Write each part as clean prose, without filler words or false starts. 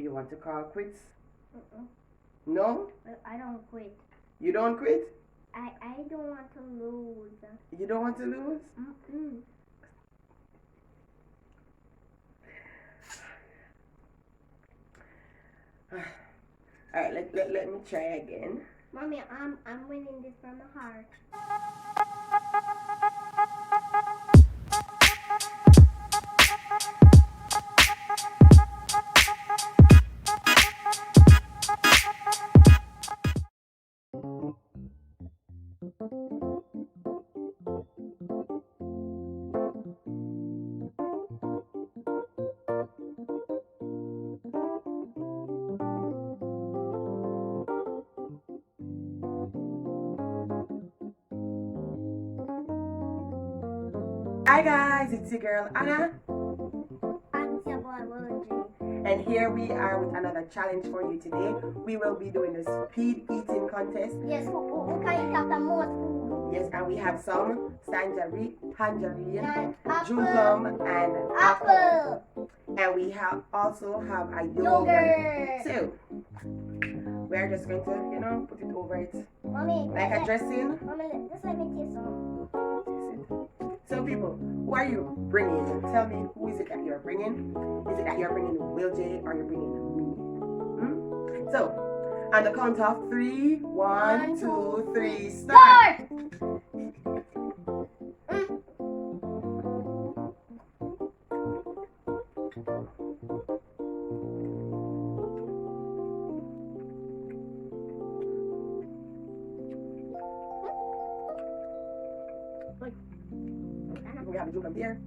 you want to call quits? Mm-mm. No? I don't quit. You don't quit? I don't want to lose. You don't want to lose? Mm-mm. Alright, let me try again. Mommy, I'm winning this from my heart. Hi guys, it's your girl Anna. And your boy Willie. And here we are with another challenge for you today. We will be doing a speed eating contest. Yes, who can eat up the most food? Yes, and we have some tangerine, And June plum, and apple. And we also have a Yogurt. So we're just going to, put it over it Mommy, like a dressing. Mommy, just let me taste some. So people, who are you bringing? Tell me, who is it that you're bringing? Is it that you're bringing Will J or you're bringing me? So, on the count of 3, 1, 2, 3, start! We have the juke up there.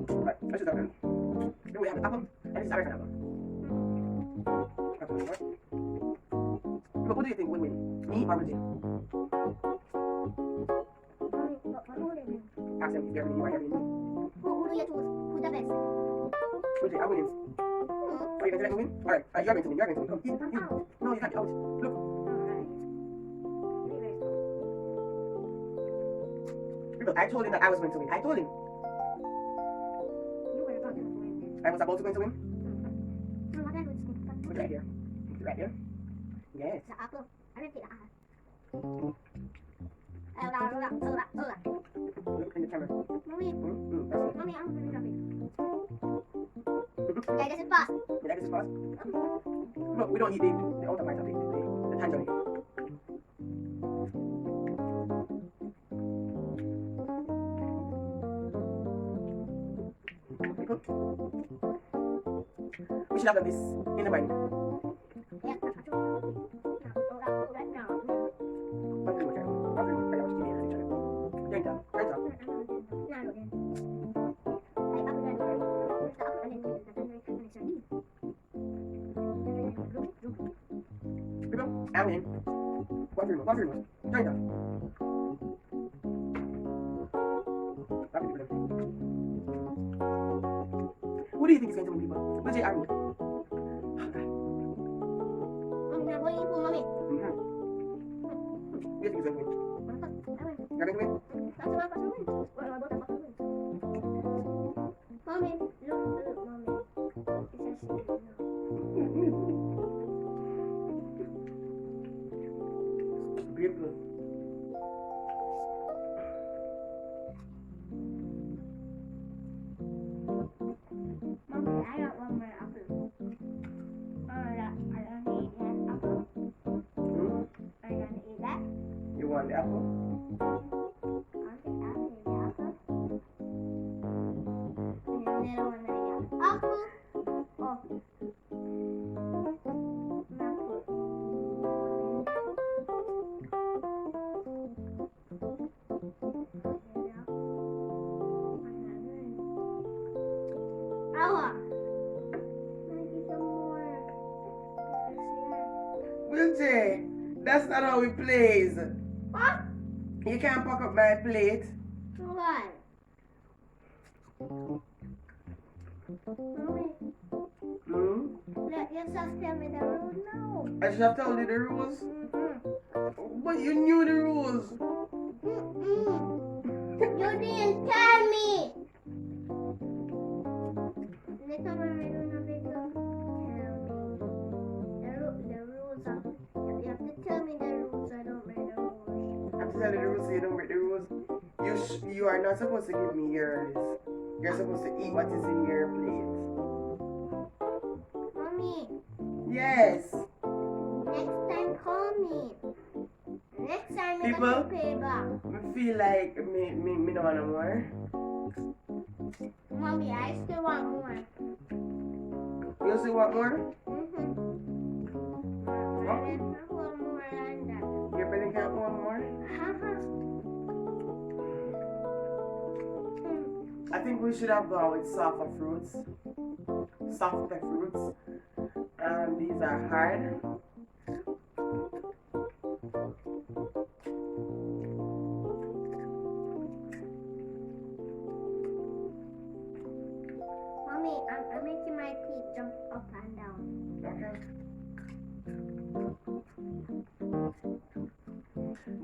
Right, let's just open. Then we have the apple, and this is our apple. But who do you think will win? Me or Will J? Ask them if they're winning, you are winning. Who do you choose? Who's the best? Will J, I'm winning. Are you going to let me win? Alright, you're going to win, you're going to win. Come, eat. No, you can't be out. Look. I told him that I was going to win. I told him. You were about to win. I was about to going to win. Put Put it right here. Put it right here. Yes. the apple. I didn't see the apple. Look in the camera. Mommy, That's Mommy, I'm really happy. it. Yeah, this is fast. Did I get this fast? Look, we don't eat the outer part of the tangerine. We should have done this in the morning. Yeah, right now. What do you want? What do you want? Turn it up. Turn it up. People, I'm in. One for remote. Turn it up. Who do you think is going to win, people? Will J or me? Mommy. Who do you think is going to win? You're going to win? Mommy, look, Mommy. It's a secret. Beautiful. Mommy, I got one more apple. I don't eat that apple. Are you gonna eat that? You want the apple? I think I'll eat the apple. And then one that I got apple. Oh. Will J, that's not how it plays. What? You can't pack up my plate. Why? Mommy, you just tell me the rules now. I should have told you the rules. But you knew the rules. You didn't tell me. you are not supposed to give me yours. You're supposed to eat what is in your plate. Mommy, Yes. next time call me. Next time you People? got to pay back. I feel like me don't want no more. Mommy, I still want more. You still want more? I want more than that. Your belly can't want more? I think we should have gone with softer fruits. Softer fruits. These are hard. Mommy, I'm making my teeth jump up and down. Okay.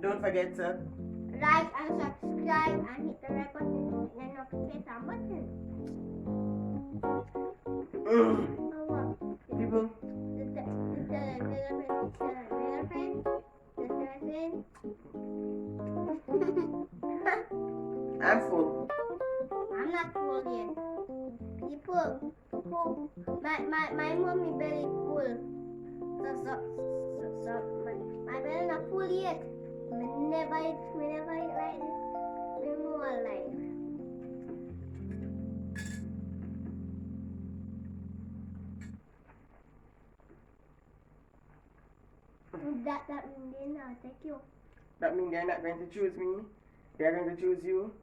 Don't forget to Like and subscribe and hit the red button and the notification button. Oh, what? people. I'm full. I'm not full yet. People who my mommy belly full. My belly not full yet. Me never eat like this in my life. That means they not take you. That means they're not going to choose me. They're going to choose you.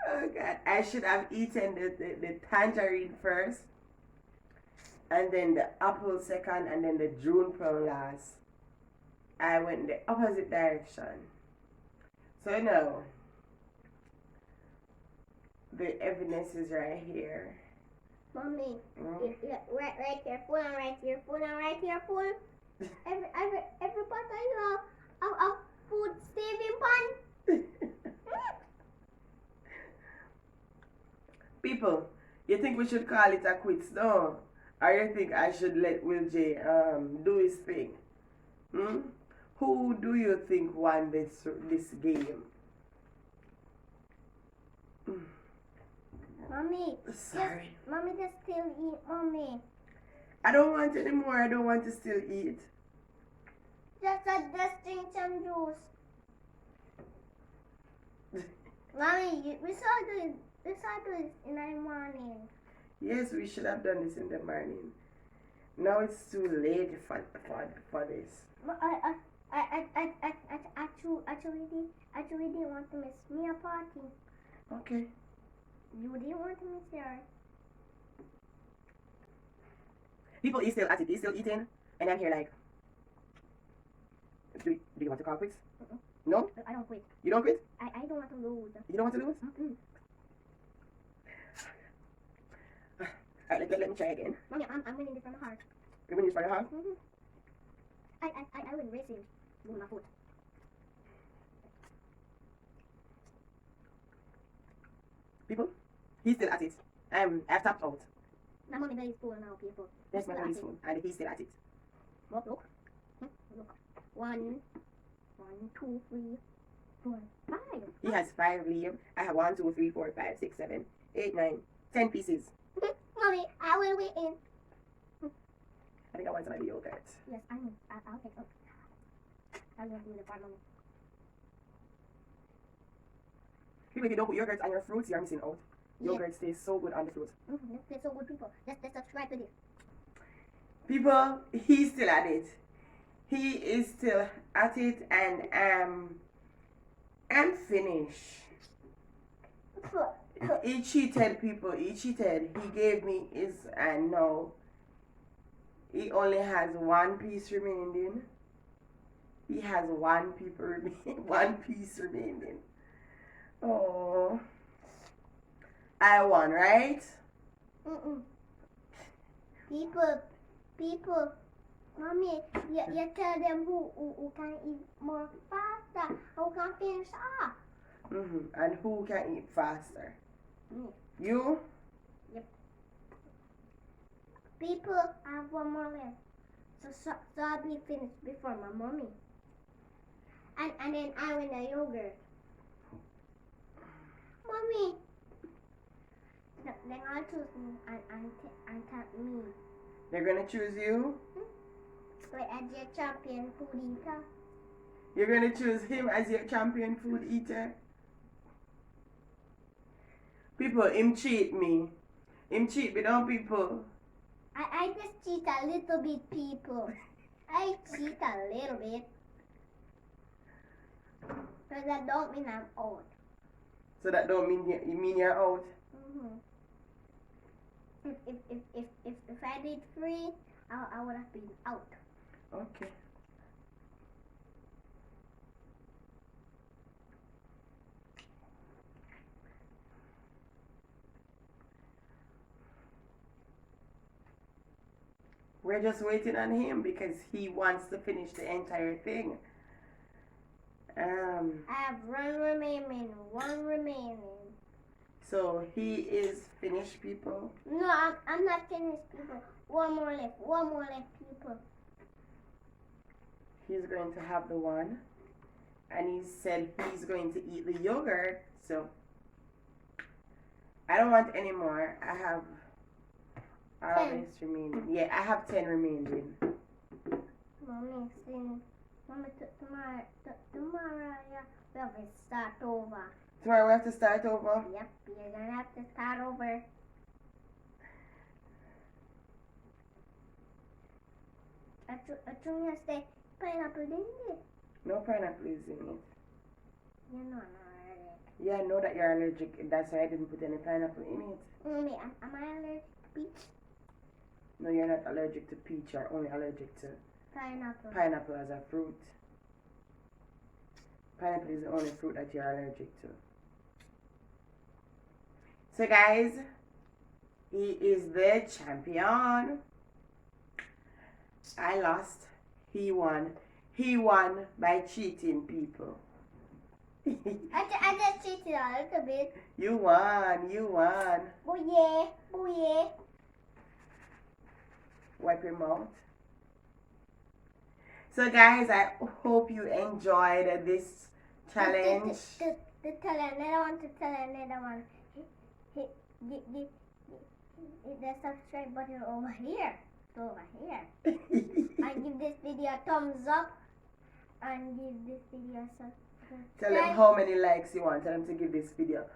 Oh God, I should have eaten the tangerine first, and then the apple second, and then the June plum last. I went the opposite direction. So now, the evidence is right here. Mommy, right here, full and right here, full and right here, full. Every part of food saving pan. People, you think we should call it a quits, no? Or you think I should let Will J do his thing? Who do you think won this game? Mommy, Sorry. Mommy just still eat, Mommy. I don't want anymore. I don't want to still eat. Just drink some juice. Mommy, we saw this in the morning. Yes, we should have done this in the morning. Now it's too late for this. I actually didn't want to miss me a party. Okay. You didn't want to miss yours. People, he's still at it. He's still eating. And I'm here like, do you want to call quits? No? I don't quit. You don't quit? I don't want to lose. You don't want to lose? Alright, let me try again. Mommy, I'm winning this from the heart. You win this for your heart? I win racing with my foot. People, he's still at it. I've tapped out. My mommy belly is full now, people. Yes, my belly's full. And he's still at it. Look. Look. 1, 2, 3, 4, 5. He has 5 leave. I have 1, 2, 3, 4, 5, 6, 7, 8, 9, 10 pieces. Mommy, I will win. I think I want some of the yogurt. Yes, I'll take it. I'll do the part, Mommy. People, if you don't put yogurt on your fruits, you're missing out. Yogurt tastes so good on the fruit. They're so good, people. Let's subscribe to this. People, he's still at it. He is still at it, and I'm finished. He cheated, people. He cheated. He gave me his, and now he only has 1 piece remaining. He has 1 piece remaining. Oh, I won, right? People, Mommy, you tell them who can eat more faster, who can finish off. And who can eat faster? Me. You? Yep. People, I have 1 more left. So I'll be finished before my mommy. and then I win the yogurt. Mommy. No, they're gonna choose me and tap me. They're gonna choose you? Wait, as your champion food eater. You're gonna choose him as your champion food eater? People, him cheat me. Him cheat me, don't people? I just cheat a little bit, people. I cheat a little bit. But that don't mean I'm out. So that don't mean you mean you're out? Mm-hmm. If I did free, I would have been out. Okay. We're just waiting on him because he wants to finish the entire thing. I have one remaining. So he is finished, people. No, I'm not finished, people. One more left, people. He's going to have the one. And he said he's going to eat the yogurt. So I don't want any more. I have all this remaining. Yeah, I have 10 remaining. Mommy, tomorrow, yeah, we have to start over. Tomorrow we have to start over? Yep, you're gonna have to start over. I think you say pineapple, didn't it? No pineapple is in it. You know I'm allergic. Yeah, I know that you're allergic. That's why I didn't put any pineapple in it. Mommy, am I allergic to peach? No, you're not allergic to peach. You're only allergic to Pineapple. as a fruit. Pineapple is the only fruit that you're allergic to. So guys, he is the champion. I lost. He won. He won by cheating, people. I just cheated a little bit. You won. You won. Oh yeah. Wipe your mouth. So guys, I hope you enjoyed this challenge. Tell another one to tell another one. Hit the subscribe button over here. Over here. And give this video a thumbs up. And give this video a subscribe. Tell them how many likes you want. Tell them to give this video.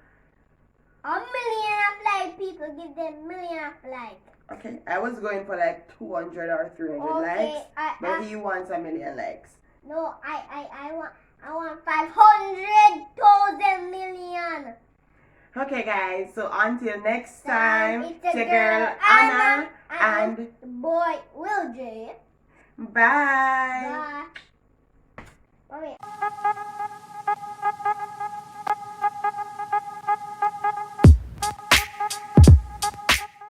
1 million of likes, people. Give them 1 million of likes. Okay, I was going for like 200 or 300 likes, but he wants 1 million likes. No, I want 500,000 million. Okay, guys. So until next time, It's it's the your girl girl Anna and the boy Will J. bye. Bye. Mommy.